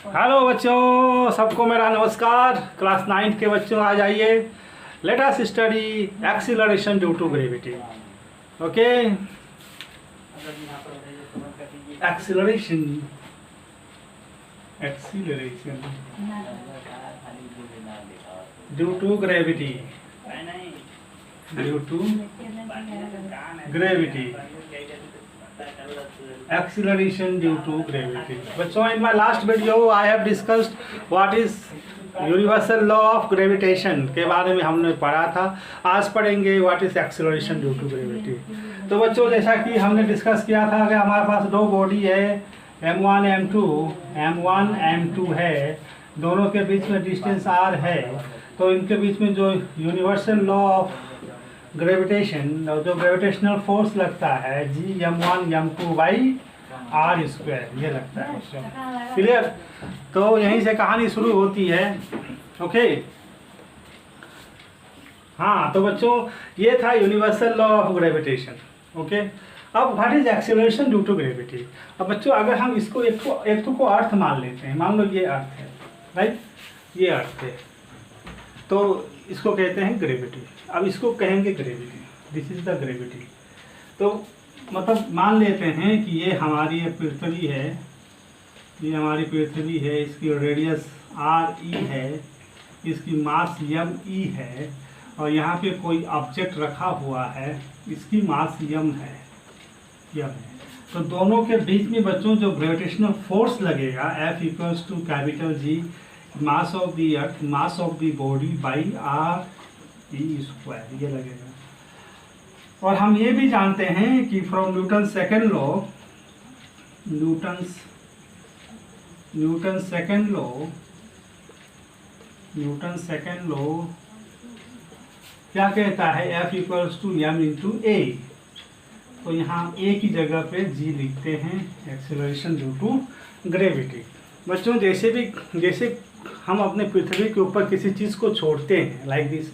Hello बच्चों, सबको मेरा नमस्कार। क्लास 9 के बच्चों आ जाइए। Let us study acceleration due to gravity. Okay, acceleration due to gravity, due to gravity, acceleration due to gravity. बच्चों, in my last video I have discussed what is universal law of gravitation के बारे में हमने पढ़ा था। आज पढ़ेंगे what is acceleration due to gravity। तो बच्चों, जैसा कि हमने डिस्कस किया था कि हमारे पास दो बॉडी है m1 m2 m2 है, दोनों के बीच में डिस्टेंस r है। तो इनके बीच में जो यूनिवर्सल लॉ ऑफ ग्रेविटेशन, जो ग्रेविटेशनल फोर्स लगता है G(m1 m2) by r square, ये लगता है। क्लियर? तो यहीं से कहानी शुरू होती है। ओके, हाँ, तो बच्चों ये था universal law of gravitation. Okay, अब what is acceleration due to gravity. अब बच्चों, अगर हम इसको एक को अर्थ मान लेते हैं, मान लो ये अर्थ है, राइट, ये अर्थ है, तो इसको कहते हैं ग्रेविटी। अब इसको कहेंगे gravity, this is the gravity. तो मतलब मान लेते हैं कि ये हमारी पृथ्वी है, ये हमारी पृथ्वी है, इसकी रेडियस r e है, इसकी मास m e है, और यहाँ पे कोई ऑब्जेक्ट रखा हुआ है, इसकी मास m है। तो दोनों के बीच में बच्चों जो ग्रेविटेशनल फोर्स लगेगा F equals to capital G mass of the earth mass of the body by r e square, ये लगेगा। और हम ये भी जानते हैं कि फ्रॉम न्यूटन सेकेंड लॉ क्या कहता है, F equals to m into a. तो यहाँ a की जगह पे g लिखते हैं, एक्सेलरेशन ड्यू टू ग्रेविटी। बच्चों, जैसे हम अपने पृथ्वी के ऊपर किसी चीज़ को छोड़ते हैं, लाइक दिस,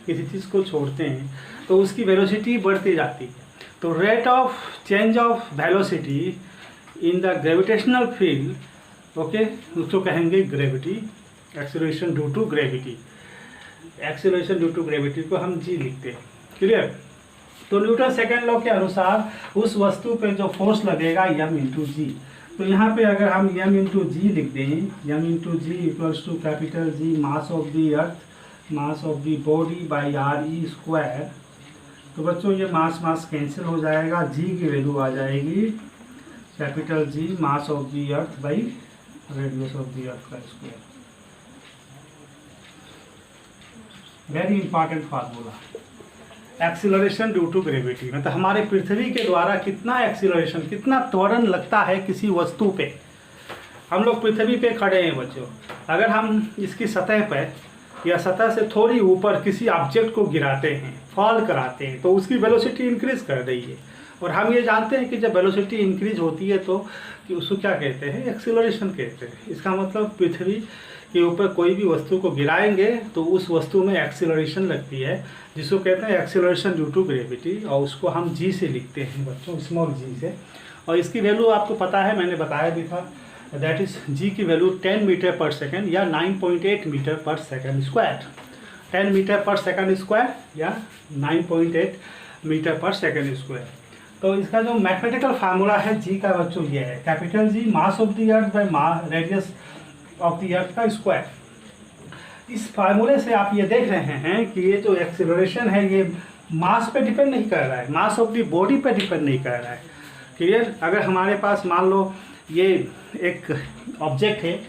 किसी चीज़ को छोड़ते हैं तो उसकी वेलोसिटी बढ़ती जाती है। तो rate of change of velocity in the gravitational field, okay, उसको कहेंगे gravity, acceleration due to gravity. Acceleration due to gravity को हम जी लिखते हैं। क्लियर? तो न्यूटन सेकेंड लॉ के अनुसार उस वस्तु पे जो फोर्स लगेगा m इंटू जी। तो यहाँ पे अगर हम m इंटू जी लिख दें, m into g equals to capital G mass of the earth mass of the body by r e square. तो बच्चों, ये मास कैंसिल हो जाएगा, g की वैल्यू आ जाएगी capital G mass of the earth by radius of the earth का square. Very important formula, acceleration due to gravity. मतलब हमारे पृथ्वी के द्वारा कितना एक्सीलरेशन, कितना त्वरण लगता है किसी वस्तु पे। हम लोग पृथ्वी पे खड़े हैं बच्चों, अगर हम इसकी सतह पर या सतह से थोड़ी ऊपर किसी ऑब्जेक्ट को गिराते हैं, फॉल कराते हैं, तो उसकी वेलोसिटी इंक्रीज कर रही है। और हम ये जानते हैं कि जब वेलोसिटी इंक्रीज होती है तो कि उसको क्या कहते हैं, एक्सीलरेशन कहते हैं। इसका मतलब पृथ्वी के ऊपर कोई भी वस्तु को गिराएंगे तो उस वस्तु में एक्सीलरेशन लगती है, जिसको कहते हैं एक्सीलरेशन ड्यू टू ग्रेविटी। और उसको हम जी से लिखते हैं बच्चों, स्मॉल जी से। और इसकी वैल्यू आपको पता है, मैंने बताया भी था, दैट इज़ जी की वैल्यू 10 मीटर पर सेकेंड या 9.8 मीटर पर सेकेंड स्क्वायर। 10 मीटर पर सेकेंड स्क्वायर या 9.8 मीटर पर सेकेंड स्क्वायर। तो इसका जो मैथमेटिकल फार्मूला है जी का बच्चों ये है, capital G mass of the earth by radius of the earth का स्क्वायर। इस फार्मूले से आप ये देख रहे हैं कि ये जो एक्सीलरेशन है ये मास पे डिपेंड नहीं कर रहा है, मास ऑफ द बॉडी पे डिपेंड नहीं कर रहा है। क्लियर? अगर हमारे पास मान लो ये एक ऑब्जेक्ट है,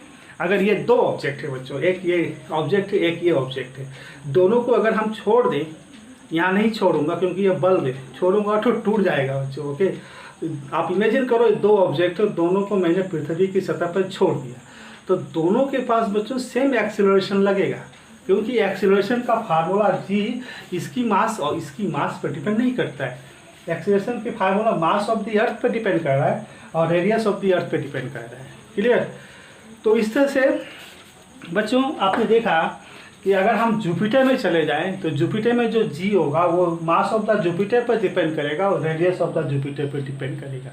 अगर ये दो ऑब्जेक्ट है बच्चों, एक ये ऑब्जेक्ट है एक ये ऑब्जेक्ट है, दोनों को अगर हम छोड़ दें, यहाँ नहीं छोड़ूंगा क्योंकि ये बल्ब है, छोड़ूंगा तो टूट जाएगा बच्चों। ओके, आप इमेजिन करो दो ऑब्जेक्ट है, दोनों को मैंने पृथ्वी की सतह पर छोड़ दिया, तो दोनों के पास बच्चों सेम एक्सीलरेशन लगेगा, क्योंकि एक्सीलरेशन का फार्मूला जी इसकी मास और इसकी मास पर डिपेंड नहीं करता है। एक्सीलरेशन की फार्मूला मास ऑफ द अर्थ पर डिपेंड कर रहा है और रेडियस ऑफ द अर्थ पे डिपेंड कर रहा है। क्लियर? तो इस तरह से बच्चों आपने देखा कि अगर हम जुपिटर में चले जाएं तो जुपिटर में जो जी होगा वो मास ऑफ द जुपिटर पर डिपेंड करेगा और रेडियस ऑफ द जुपिटर पर डिपेंड करेगा।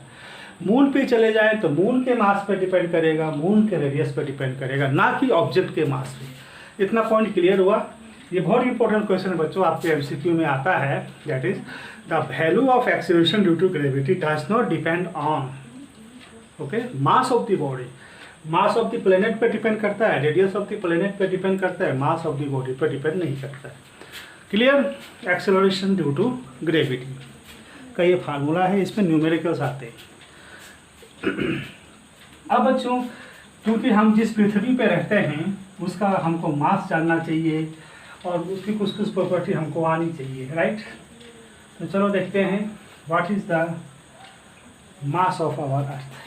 मून पे चले जाएं तो मून के मास पे डिपेंड करेगा, मून के रेडियस पे डिपेंड करेगा, ना कि ऑब्जेक्ट के मास पे। इतना पॉइंट क्लियर हुआ। ये बहुत इंपॉर्टेंट क्वेश्चन है बच्चों, आपके एमसीक्यू में आता है। That is the value of acceleration due to gravity does not depend on mass of the body. Mass of the planet पे डिपेंड करता है, रेडियस ऑफ द प्लेनेट पे डिपेंड करता है, मास ऑफ द बॉडी पे depend नहीं करता है। Clear? Acceleration due to gravity का ये फार्मूला है, इसमें न्यूमेरिकल्स आते हैं। अब बच्चों, क्योंकि हम जिस पृथ्वी पे रहते हैं उसका हमको मास जानना चाहिए और उसकी कुछ कुछ प्रॉपर्टी हमको आनी चाहिए, राइट? तो चलो देखते हैं what is the mass of our earth.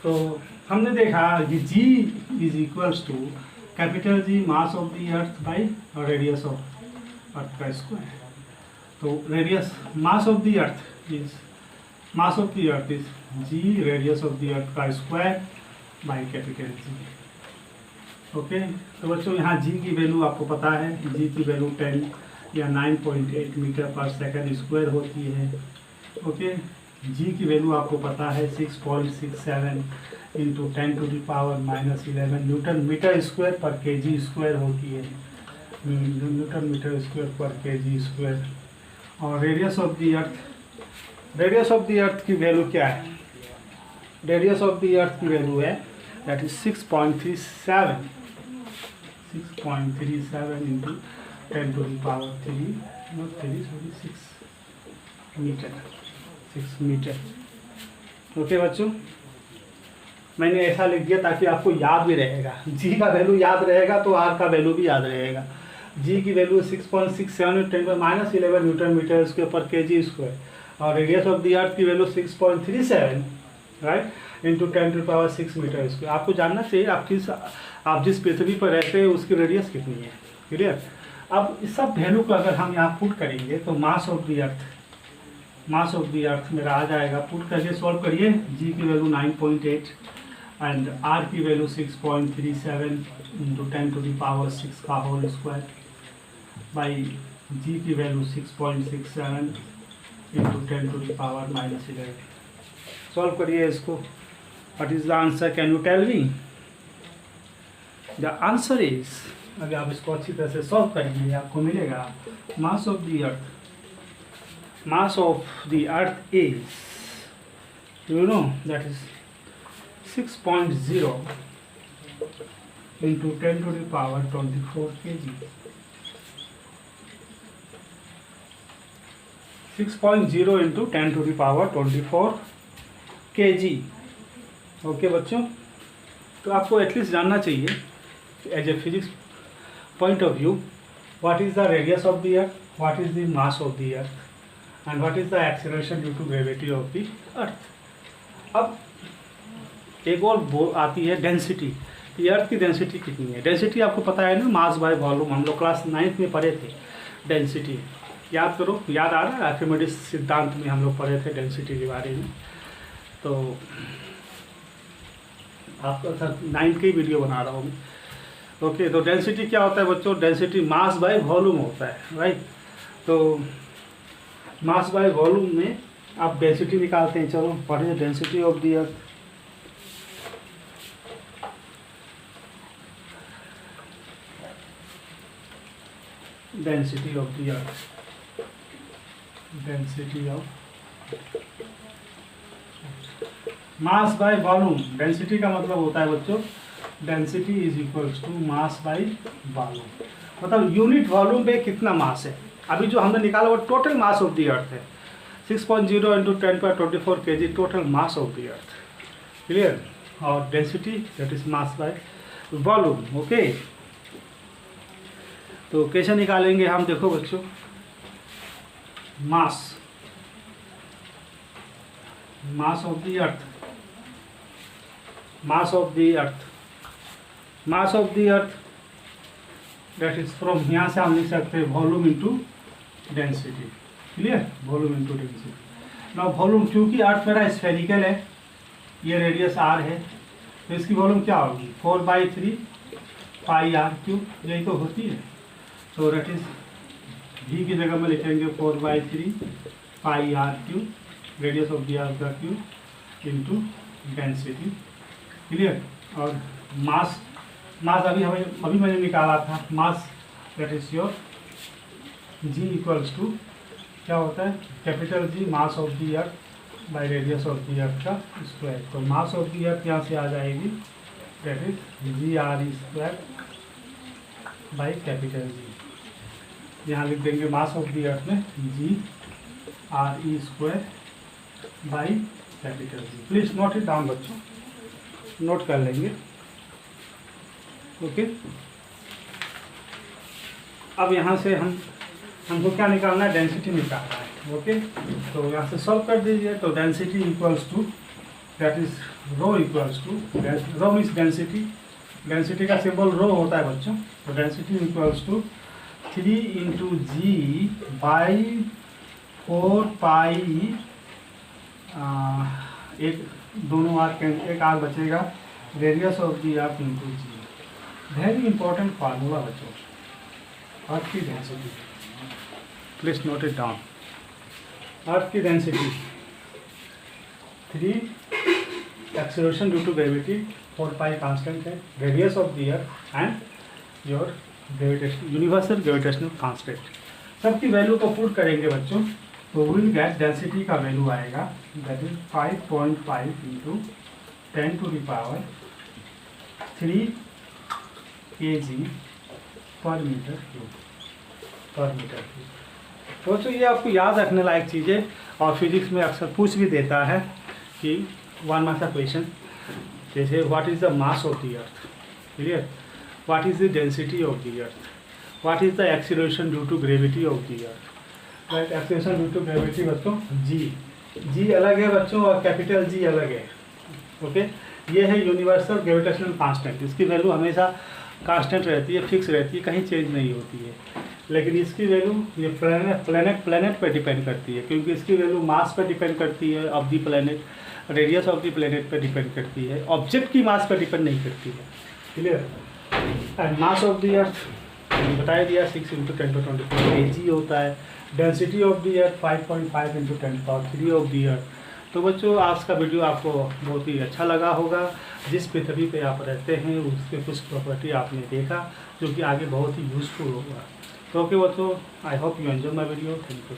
तो हमने देखा कि G is equals to capital G mass of the earth by radius of earth का स्क्वायर। तो radius mass of the earth is G radius of the earth का square by capital G। Okay, तो बच्चों यहाँ G की value आपको पता है, G की वैल्यू 10 या 9.8 मीटर पर सेकंड स्क्वायर होती है। ओके, G की वैल्यू आपको पता है 6.67 into 10 to the power -11 newton metre square पर केजी स्क्वायर होती है, न्यूटन मीटर स्क्वायर पर केजी स्क्वायर। और रेडियस ऑफ द अर्थ की वैल्यू क्या है? रेडियस ऑफ द अर्थ की वैल्यू है that is 6.37 into 10 to the power 6 metre. Okay बच्चों, मैंने ऐसा लिख दिया ताकि आपको याद भी रहेगा। जी का वैल्यू याद रहेगा तो आर का वैल्यू भी याद रहेगा। जी की वैल्यू 6.67 10 पर -11 न्यूटन मीटर उसके ऊपर केजी स्क्वायर, और रेडियस ऑफ द अर्थ की value 6.37 right into 10 to power 6 metre square. आपको जानना चाहिए आप जिस पृथ्वी पर रहते हैं उसकी रेडियस कितनी है। क्लियर? अब इस सब वैल्यू को अगर हम यहाँ पुट करेंगे तो मास ऑफ द अर्थ मेरा आ जाएगा। पुट करके सॉल्व करिए। जी की वैल्यू 9.8 एंड आर की value 6.37 into 10 to the power 6 का होल स्क्वायर बाई जी की value 6.67 into 10 to the power -11। Solve करिए इसको। What is the answer? Can you tell me? The answer is, अगर आप इसको अच्छी तरह से सॉल्व करेंगे आपको मिलेगा mass of the earth is, you know, that is 6.0 into 10 to the power 24 kg। 6.0 into 10 to the power 24 kg। Okay बच्चों, तो आपको एटलीस्ट जानना चाहिए as a physics point of view what is the radius of the earth, what is the mass of the earth and what is the acceleration due to gravity of the earth. अब एक और आती है density. ये अर्थ की density कितनी है? Density आपको पता है ना, मास बाय वॉल्यूम। हम लोग क्लास 9th में पढ़े थे डेंसिटी। याद करो, याद आ रहा है? आर्किमिडीज सिद्धांत में हम लोग पढ़े थे डेंसिटी के बारे में। तो आपका सर 9th की वीडियो बना रहा हूँ। ओके, तो डेंसिटी क्या होता है बच्चों? डेंसिटी मास बाय वॉल्यूम होता है, राइट? तो मास बाय वॉल्यूम में आप डेंसिटी निकालते हैं। चलो पढ़िए density of the earth. Density of the earth, density of mass by volume. डेंसिटी का मतलब होता है बच्चों, density is equals to mass by volume. मतलब यूनिट वॉल्यूम पे कितना मास है। अभी जो हमने निकाला वो total mass of the earth है, 6.0 इंटू 10 पर 24 kg total mass of the earth. Clear? और density that is mass by volume. Okay, तो कैसे निकालेंगे हम? देखो बच्चों, मास of the earth, mass of the earth that is from, यहाँ से हम लिख सकते हैं volume into density. Clear? Volume into density. Now volume, क्योंकि अर्थ मेरा स्फेरिकल है, ये रेडियस r है, तो इसकी वॉल्यूम क्या होगी? 4/3 πr3, यही तो होती है। तो दैट इज v की जगह में लिखेंगे 4/3 πr3 radius of the earth का क्यू इंटू डेंसिटी। क्लियर। और मास अभी मैंने निकाला था mass, that is your g equals to क्या होता है, capital G mass of the earth by radius of the earth का स्क्वायर। तो मास ऑफ द अर्थ यहाँ से आ जाएगी, that is g R E square by capital G. यहाँ लिख देंगे मास ऑफ द अर्थ में g R E square by capital G. Please note it down बच्चों, नोट कर लेंगे। ओके। अब यहाँ से हमको क्या निकालना है, डेंसिटी निकालना है। ओके, तो यहाँ से सॉल्व कर दीजिए। तो density equals to that is rho equals to, rho means density, density का सिंबल रो होता है बच्चों। तो डेंसिटी इक्वल्स टू 3 इंटू जी बाई 4 पाई, एक दोनों आर एक आर बचेगा, radius of the earth into G. Very important formula बच्चों, अर्थ की डेंसिटी। प्लीज नोट इट डाउन। अर्थ की डेंसिटी 3, acceleration due to gravity 4 pi constant है, radius of the earth and your gravitation universal gravitational constant. सबकी वैल्यू को पुट करेंगे बच्चों, तो विल गेट डेंसिटी का वैल्यू आएगा that is 5.5 into 10 to the power 3 kg पर मीटर क्यूब। दोस्तों ये आपको याद रखने लायक चीज़ें, और फिजिक्स में अक्सर पूछ भी देता है कि 1 मार्क्स का क्वेश्चन, जैसे what is the mass of the earth, clear, what is the density of the earth, what is the acceleration due to gravity of the earth. Right, acceleration due to gravity बच्चों g अलग है बच्चों, और capital G अलग है। Okay, ये है universal gravitational constant, इसकी वैल्यू हमेशा कांस्टेंट रहती है, फिक्स रहती है, कहीं चेंज नहीं होती है। लेकिन इसकी वैल्यू ये प्लेनेट पे डिपेंड करती है, क्योंकि इसकी वैल्यू मास पे डिपेंड करती है of the planet, radius of the planet पे डिपेंड करती है, ऑब्जेक्ट की मास पे डिपेंड नहीं करती है। Clear. And mass of the earth बता दिया 6 इंटू 10 टू 24 kg होता है। Density of the earth 5.5 into 10³ of the earth. तो बच्चों आज का वीडियो आपको बहुत ही अच्छा लगा होगा। जिस पृथ्वी पे आप रहते हैं उसके कुछ प्रॉपर्टी आपने देखा, जो कि आगे बहुत ही यूज़फुल होगा। तो ओके बच्चों, I hope you enjoy my video. Thank you.